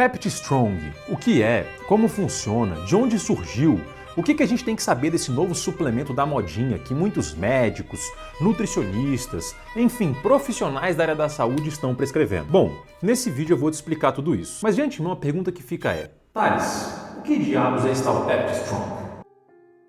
Pepti Strong, o que é, como funciona, de onde surgiu, o que a gente tem que saber desse novo suplemento da modinha que muitos médicos, nutricionistas, enfim, profissionais da área da saúde estão prescrevendo? Bom, nesse vídeo eu vou te explicar tudo isso. Mas de antemão a pergunta que fica é: Thales, o que diabos é esse tal Pepti Strong?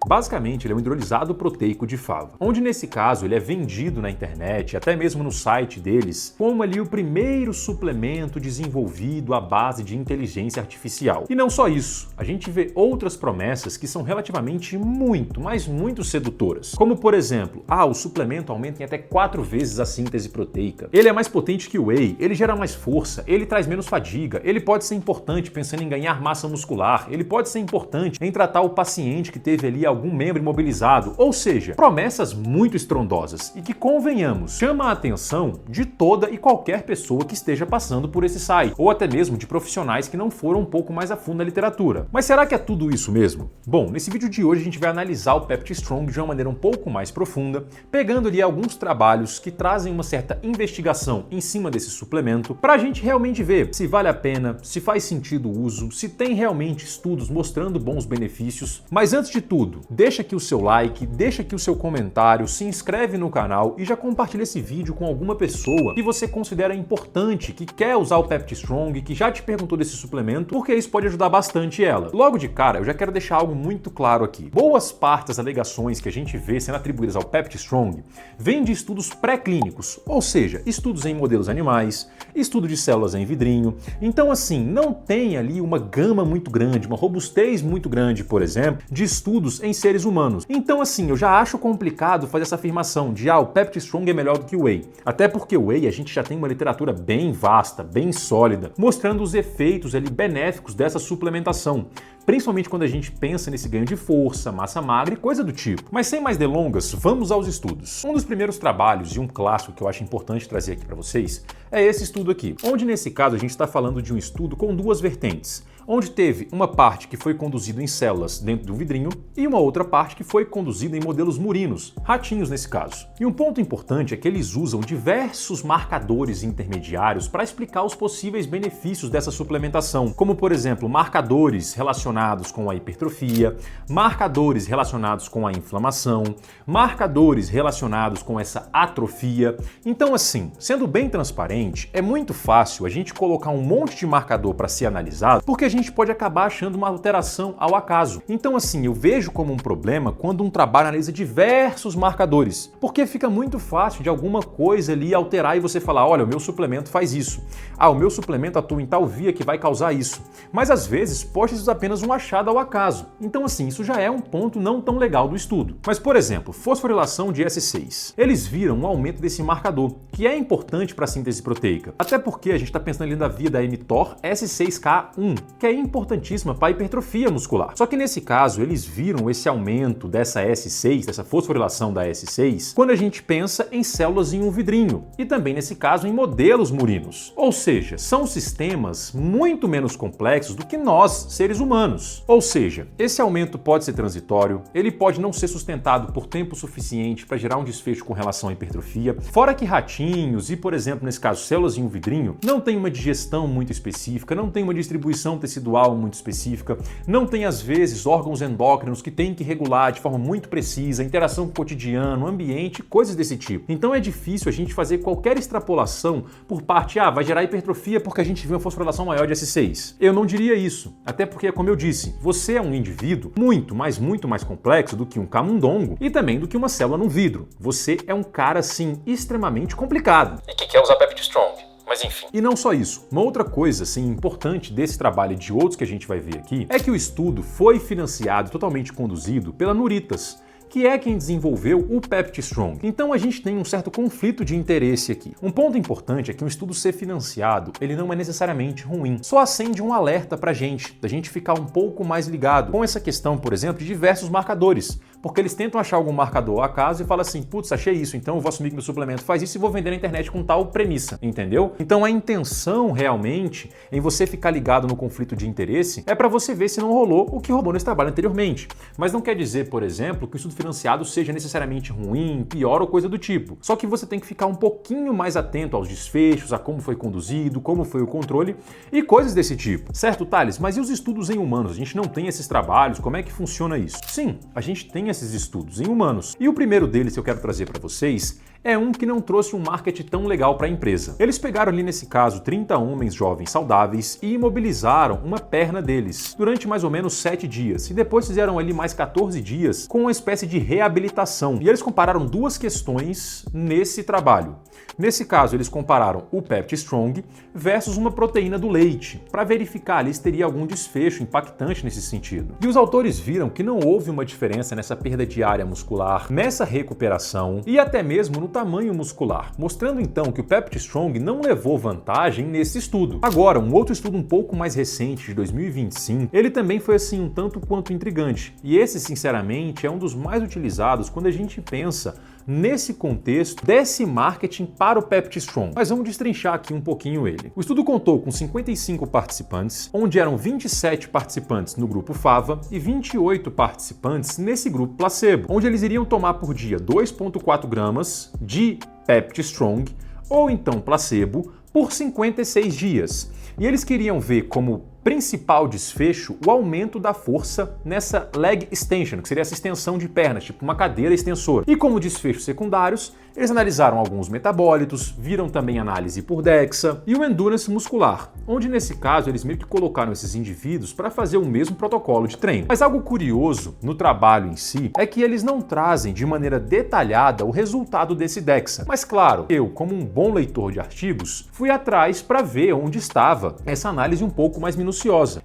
Basicamente, ele é um hidrolisado proteico de fava, onde nesse caso ele é vendido na internet, até mesmo no site deles, como ali o primeiro suplemento desenvolvido à base de inteligência artificial. E não só isso, a gente vê outras promessas que são relativamente muito sedutoras. Como por exemplo, o suplemento aumenta em até 4 vezes a síntese proteica. Ele é mais potente que o whey, ele gera mais força, ele traz menos fadiga, ele pode ser importante pensando em ganhar massa muscular, ele pode ser importante em tratar o paciente que teve ali algum membro imobilizado, ou seja, promessas muito estrondosas e que, convenhamos, chama a atenção de toda e qualquer pessoa que esteja passando por esse site, ou até mesmo de profissionais que não foram um pouco mais a fundo na literatura. Mas será que é tudo isso mesmo? Bom, nesse vídeo de hoje a gente vai analisar o Pepti Strong de uma maneira um pouco mais profunda, pegando ali alguns trabalhos que trazem uma certa investigação em cima desse suplemento, para a gente realmente ver se vale a pena, se faz sentido o uso, se tem realmente estudos mostrando bons benefícios. Mas antes de tudo, deixa aqui o seu like, deixa aqui o seu comentário, se inscreve no canal e já compartilha esse vídeo com alguma pessoa que você considera importante, que quer usar o Pepti Strong, que já te perguntou desse suplemento, porque isso pode ajudar bastante ela. Logo de cara, eu já quero deixar algo muito claro aqui. Boas partes das alegações que a gente vê sendo atribuídas ao Pepti Strong vêm de estudos pré-clínicos, ou seja, estudos em modelos animais, estudo de células em vidrinho. Então assim, não tem ali uma gama muito grande, uma robustez muito grande, por exemplo, de estudos em seres humanos. Então assim, eu já acho complicado fazer essa afirmação de o Pepti Strong é melhor do que o whey. Até porque o whey a gente já tem uma literatura bem vasta, bem sólida, mostrando os efeitos ali benéficos dessa suplementação. Principalmente quando a gente pensa nesse ganho de força, massa magra e coisa do tipo. Mas sem mais delongas, vamos aos estudos. Um dos primeiros trabalhos e um clássico que eu acho importante trazer aqui para vocês é esse estudo aqui, onde nesse caso a gente está falando de um estudo com duas vertentes, onde teve uma parte que foi conduzida em células dentro de um vidrinho e uma outra parte que foi conduzida em modelos murinos, ratinhos nesse caso. E um ponto importante é que eles usam diversos marcadores intermediários para explicar os possíveis benefícios dessa suplementação, como por exemplo, marcadores relacionados com a hipertrofia, marcadores relacionados com a inflamação, marcadores relacionados com essa atrofia. Então assim, sendo bem transparente, é muito fácil a gente colocar um monte de marcador para ser analisado, porque a gente pode acabar achando uma alteração ao acaso. Então assim, eu vejo como um problema quando um trabalho analisa diversos marcadores, porque fica muito fácil de alguma coisa ali alterar e você falar, olha, o meu suplemento faz isso. O meu suplemento atua em tal via que vai causar isso. Mas às vezes pode ser apenas um achado ao acaso. Então assim, isso já é um ponto não tão legal do estudo. Mas por exemplo, fosforilação de S6. Eles viram um aumento desse marcador, que é importante para a síntese proteica. Até porque a gente está pensando ali na via da mTOR S6K1, que é importantíssima para a hipertrofia muscular. Só que nesse caso, eles viram esse aumento dessa S6, dessa fosforilação da S6, quando a gente pensa em células em um vidrinho, e também nesse caso em modelos murinos. Ou seja, são sistemas muito menos complexos do que nós, seres humanos. Ou seja, esse aumento pode ser transitório, ele pode não ser sustentado por tempo suficiente para gerar um desfecho com relação à hipertrofia, fora que ratinhos e, por exemplo, nesse caso, células em um vidrinho, não tem uma digestão muito específica, não tem uma distribuição tecidual muito específica, não tem às vezes órgãos endócrinos que tem que regular de forma muito precisa, interação com o cotidiano, ambiente, coisas desse tipo. Então é difícil a gente fazer qualquer extrapolação por parte, vai gerar hipertrofia porque a gente viu uma fosforilação maior de S6. Eu não diria isso, até porque, como eu disse, você é um indivíduo muito mais complexo do que um camundongo e também do que uma célula num vidro. Você é um cara, assim, extremamente complicado. E que quer usar Pepti Strong. Mas enfim. E não só isso, uma outra coisa assim, importante desse trabalho e de outros que a gente vai ver aqui é que o estudo foi financiado e totalmente conduzido pela Nuritas, que é quem desenvolveu o Pepti Strong. Então a gente tem um certo conflito de interesse aqui. Um ponto importante é que um estudo ser financiado, ele não é necessariamente ruim. Só acende um alerta pra gente, da gente ficar um pouco mais ligado com essa questão, por exemplo, de diversos marcadores. porque eles tentam achar algum marcador ao acaso e falam assim, putz, achei isso, então eu vou assumir que meu suplemento faz isso e vou vender na internet com tal premissa, entendeu? Então a intenção realmente em você ficar ligado no conflito de interesse é para você ver se não rolou o que rolou nesse trabalho anteriormente. Mas não quer dizer, por exemplo, que o estudo financiado seja necessariamente ruim, pior ou coisa do tipo. Só que você tem que ficar um pouquinho mais atento aos desfechos, a como foi conduzido, como foi o controle e coisas desse tipo. Certo, Thales? Mas e os estudos em humanos? A gente não tem esses trabalhos, como é que funciona isso? Sim, a gente tem esses estudos em humanos. E o primeiro deles que eu quero trazer para vocês é um que não trouxe um marketing tão legal para a empresa. Eles pegaram ali nesse caso 30 homens jovens saudáveis e imobilizaram uma perna deles durante mais ou menos 7 dias e depois fizeram ali mais 14 dias com uma espécie de reabilitação. E eles compararam duas questões nesse trabalho. Nesse caso, eles compararam o Pepti Strong versus uma proteína do leite, para verificar ali se teria algum desfecho impactante nesse sentido. E os autores viram que não houve uma diferença nessa perda de área muscular, nessa recuperação e até mesmo no tamanho muscular, mostrando então que o Pepti Strong não levou vantagem nesse estudo. Agora, um outro estudo um pouco mais recente, de 2025, ele também foi assim um tanto quanto intrigante. E esse, sinceramente, é um dos mais utilizados quando a gente pensa nesse contexto desse marketing para o Pepti Strong. Mas vamos destrinchar aqui um pouquinho ele. O estudo contou com 55 participantes, onde eram 27 participantes no grupo Fava e 28 participantes nesse grupo placebo, onde eles iriam tomar por dia 2,4 gramas de Pepti Strong ou então placebo por 56 dias. E eles queriam ver como principal desfecho o aumento da força nessa leg extension, que seria essa extensão de pernas, tipo uma cadeira extensora. E como desfechos secundários, eles analisaram alguns metabólitos, viram também análise por DEXA e o endurance muscular, onde nesse caso eles meio que colocaram esses indivíduos para fazer o mesmo protocolo de treino. Mas algo curioso no trabalho em si é que eles não trazem de maneira detalhada o resultado desse DEXA. Mas claro, eu, como um bom leitor de artigos, fui atrás para ver onde estava essa análise um pouco mais minuciosa.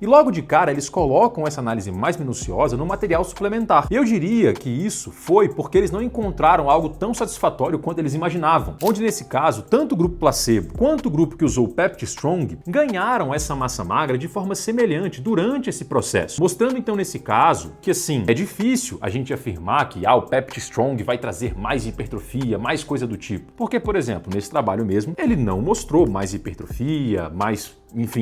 E logo de cara eles colocam essa análise mais minuciosa no material suplementar. E eu diria que isso foi porque eles não encontraram algo tão satisfatório quanto eles imaginavam. Onde nesse caso, tanto o grupo placebo quanto o grupo que usou o Pepti Strong ganharam essa massa magra de forma semelhante durante esse processo. Mostrando então nesse caso que assim, é difícil a gente afirmar que o Pepti Strong vai trazer mais hipertrofia, mais coisa do tipo. Porque, por exemplo, nesse trabalho mesmo, ele não mostrou mais hipertrofia, mais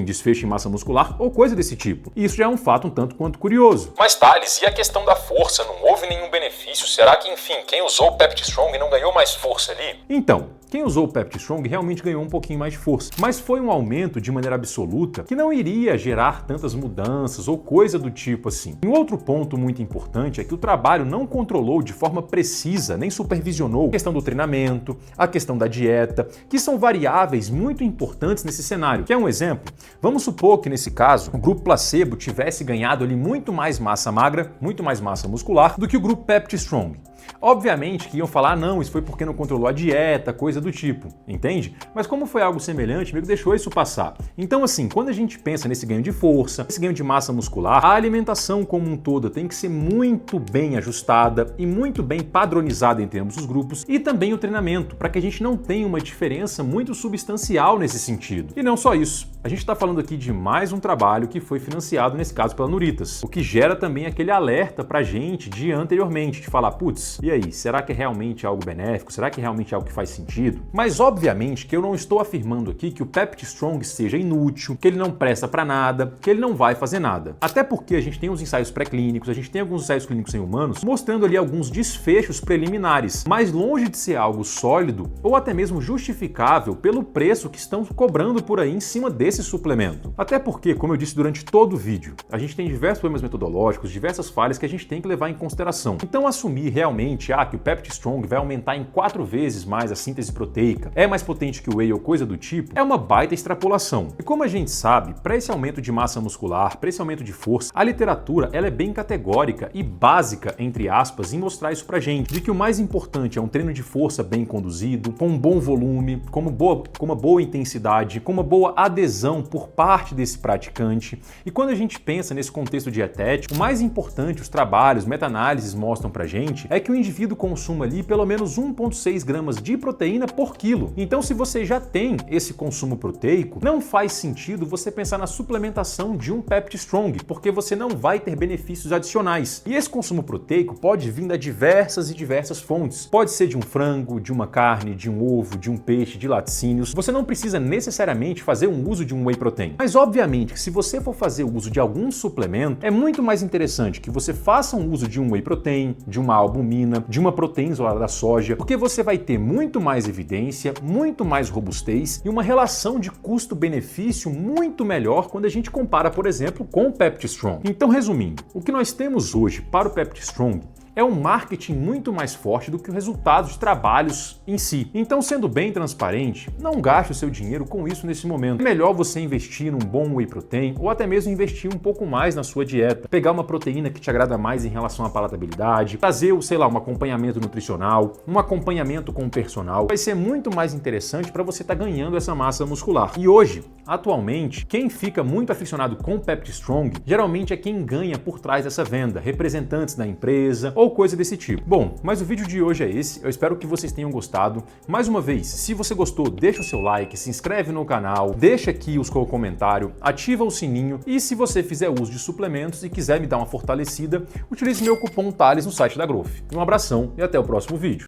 desfecho em massa muscular ou coisa desse tipo. E isso já é um fato um tanto quanto curioso. Mas Thales, e a questão da força? Não houve nenhum benefício? Será que, quem usou o Pepti Strong não ganhou mais força ali? Então, quem usou o Pepti Strong realmente ganhou um pouquinho mais de força, mas foi um aumento de maneira absoluta que não iria gerar tantas mudanças ou coisa do tipo assim. Um outro ponto muito importante é que o trabalho não controlou de forma precisa, nem supervisionou a questão do treinamento, a questão da dieta, que são variáveis muito importantes nesse cenário. Quer um exemplo? Vamos supor que nesse caso o grupo placebo tivesse ganhado ali muito mais massa magra, muito mais massa muscular do que o grupo Pepti Strong. Obviamente que iam falar, não, isso foi porque não controlou a dieta, coisa do tipo, entende? Mas como foi algo semelhante, meio que deixou isso passar. Então assim, quando a gente pensa nesse ganho de força, esse ganho de massa muscular, a alimentação como um todo tem que ser muito bem ajustada e muito bem padronizada entre ambos os grupos e também o treinamento, para que a gente não tenha uma diferença muito substancial nesse sentido. E não só isso, a gente está falando aqui de mais um trabalho que foi financiado, nesse caso, pela Nuritas, o que gera também aquele alerta pra gente de anteriormente, de falar, putz, e aí, será que é realmente algo benéfico? Será que é realmente algo que faz sentido? Mas obviamente que eu não estou afirmando aqui que o Pepti Strong seja inútil, que ele não presta para nada, que ele não vai fazer nada. Até porque a gente tem os ensaios pré-clínicos, a gente tem alguns ensaios clínicos em humanos, mostrando ali alguns desfechos preliminares, mas longe de ser algo sólido ou até mesmo justificável pelo preço que estão cobrando por aí em cima desse suplemento. Até porque, como eu disse durante todo o vídeo, a gente tem diversos problemas metodológicos, diversas falhas que a gente tem que levar em consideração. Então assumir realmente que o Pepti Strong vai aumentar em 4 vezes mais a síntese proteica, é mais potente que o whey ou coisa do tipo, é uma baita extrapolação. E como a gente sabe, para esse aumento de massa muscular, para esse aumento de força, a literatura ela é bem categórica e básica, entre aspas, em mostrar isso pra gente, de que o mais importante é um treino de força bem conduzido, com um bom volume, com uma boa intensidade, com uma boa adesão revisão por parte desse praticante. E quando a gente pensa nesse contexto dietético, o mais importante, os trabalhos, meta-análises mostram pra gente, é que o indivíduo consuma ali pelo menos 1,6 gramas de proteína por quilo. Então, se você já tem esse consumo proteico, não faz sentido você pensar na suplementação de um Pepti Strong, porque você não vai ter benefícios adicionais. E esse consumo proteico pode vir de diversas fontes. Pode ser de um frango, de uma carne, de um ovo, de um peixe, de laticínios. Você não precisa necessariamente fazer um uso de um whey protein. Mas obviamente que se você for fazer uso de algum suplemento, é muito mais interessante que você faça um uso de um whey protein, de uma albumina, de uma proteína isolada da soja, porque você vai ter muito mais evidência, muito mais robustez e uma relação de custo-benefício muito melhor quando a gente compara, por exemplo, com o Pepti Strong. Então, resumindo, o que nós temos hoje para o Pepti Strong é um marketing muito mais forte do que o resultado de trabalhos em si. Então, sendo bem transparente, não gaste o seu dinheiro com isso nesse momento. É melhor você investir num bom whey protein ou até mesmo investir um pouco mais na sua dieta. Pegar uma proteína que te agrada mais em relação à palatabilidade, fazer, sei lá, um acompanhamento nutricional, um acompanhamento com o personal. Vai ser muito mais interessante para você estar ganhando essa massa muscular. E hoje, atualmente, quem fica muito aficionado com o Pepti Strong geralmente é quem ganha por trás dessa venda, representantes da empresa ou coisa desse tipo. Bom, mas o vídeo de hoje é esse, eu espero que vocês tenham gostado. Mais uma vez, se você gostou, deixa o seu like, se inscreve no canal, deixa aqui o seu comentário, ativa o sininho e se você fizer uso de suplementos e quiser me dar uma fortalecida, utilize meu cupom TALES no site da Growth. Um abração e até o próximo vídeo.